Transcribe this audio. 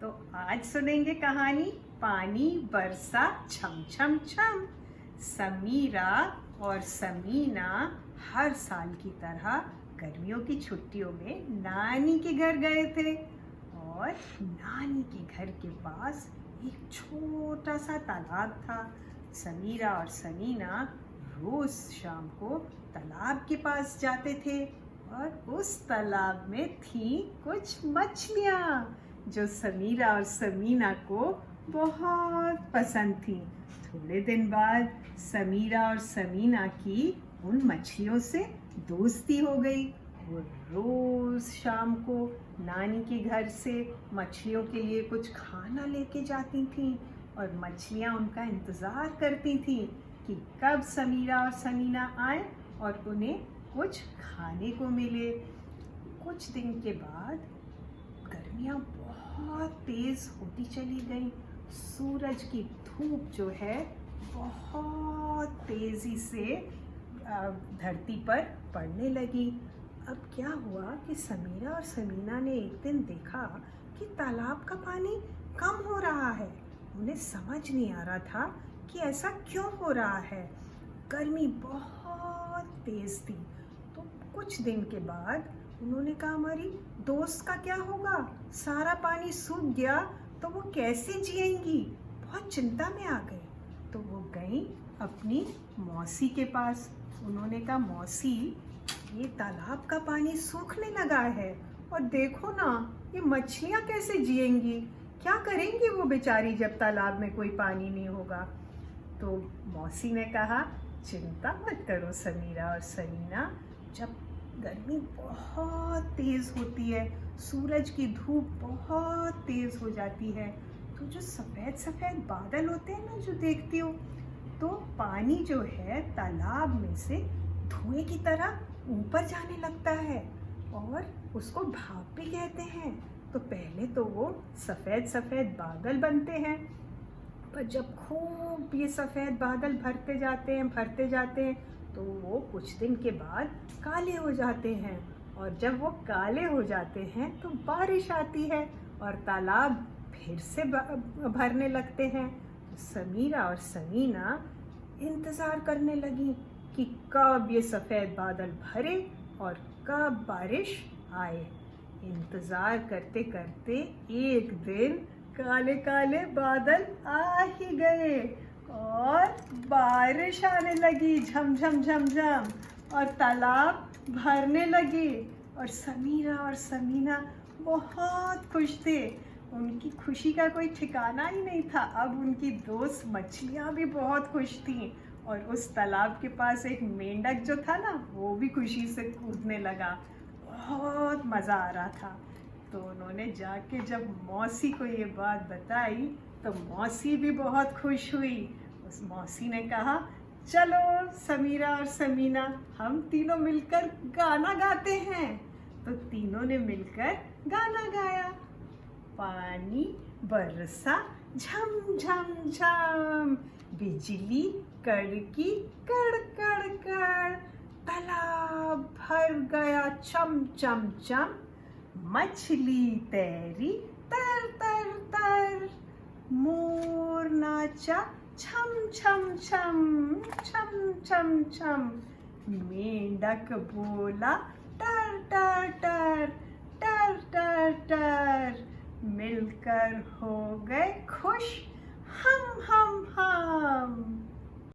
तो आज सुनेंगे कहानी पानी बरसा छम छम छम। समीरा और समीना हर साल की तरह गर्मियों की छुट्टियों में नानी के घर गए थे और नानी के घर के पास एक छोटा सा तालाब था। समीरा और समीना रोज शाम को तालाब के पास जाते थे और उस तालाब में थी कुछ मछलियाँ जो समीरा और समीना को बहुत पसंद थी। थोड़े दिन बाद समीरा और समीना की उन मछलियों से दोस्ती हो गई। वो रोज शाम को नानी के घर से मछलियों के लिए कुछ खाना लेके जाती थीं और मछलियाँ उनका इंतज़ार करती थीं कि कब समीरा और समीना आए और उन्हें कुछ खाने को मिले। कुछ दिन के बाद गर्मियाँ बहुत तेज़ होती चली गई। सूरज की धूप जो है बहुत तेज़ी से धरती पर पड़ने लगी। अब क्या हुआ कि समीरा और समीना ने एक दिन देखा कि तालाब का पानी कम हो रहा है। उन्हें समझ नहीं आ रहा था कि ऐसा क्यों हो रहा है। गर्मी बहुत तेज़ थी। तो कुछ दिन के बाद उन्होंने कहा हमारी दोस्त का क्या होगा, सारा पानी सूख गया तो वो कैसे जिएंगी। बहुत चिंता में आ गई। तो वो गई अपनी मौसी के पास। उन्होंने कहा मौसी, ये तालाब का पानी सूखने लगा है और देखो ना ये मछलियाँ कैसे जिएंगी, क्या करेंगी वो बेचारी जब तालाब में कोई पानी नहीं होगा। तो मौसी ने कहा चिंता मत करो समीरा और समीना, जब गर्मी बहुत तेज़ होती है, सूरज की धूप बहुत तेज़ हो जाती है, तो जो सफ़ेद सफ़ेद बादल होते हैं ना जो देखती हो, तो पानी जो है तालाब में से धुएं की तरह ऊपर जाने लगता है और उसको भाप भी कहते हैं। तो पहले तो वो सफ़ेद सफ़ेद बादल बनते हैं, पर जब खूब ये सफ़ेद बादल भरते जाते हैं तो वो कुछ दिन के बाद काले हो जाते हैं और जब वो काले हो जाते हैं तो बारिश आती है और तालाब फिर से भरने लगते हैं। समीरा और समीना इंतज़ार करने लगी कि कब ये सफ़ेद बादल भरे और कब बारिश आए। इंतज़ार करते करते एक दिन काले काले बादल आ ही गए और बारिश आने लगी झम झम झम झम और तालाब भरने लगी और समीरा और समीना बहुत खुश थे। उनकी खुशी का कोई ठिकाना ही नहीं था। अब उनकी दोस्त मछलियाँ भी बहुत खुश थीं और उस तालाब के पास एक मेंढक जो था ना वो भी खुशी से कूदने लगा। बहुत मज़ा आ रहा था। तो उन्होंने जाके जब मौसी को ये बात बताई तो मौसी भी बहुत खुश हुई। उस मौसी ने कहा चलो समीरा और समीना हम तीनों मिलकर गाना गाते हैं। तो तीनों ने मिलकर गाना गाया। पानी बरसा झम झम झम, बिजली कड़की कड़ कड़ कड़, तालाब भर गया चम चम चम, मछली तैरी तर तर तर, मोर नाचा छम छम छम छम छम छम, मेंढक बोला टर टर टर टर टर टर, मिलकर हो गए खुश हम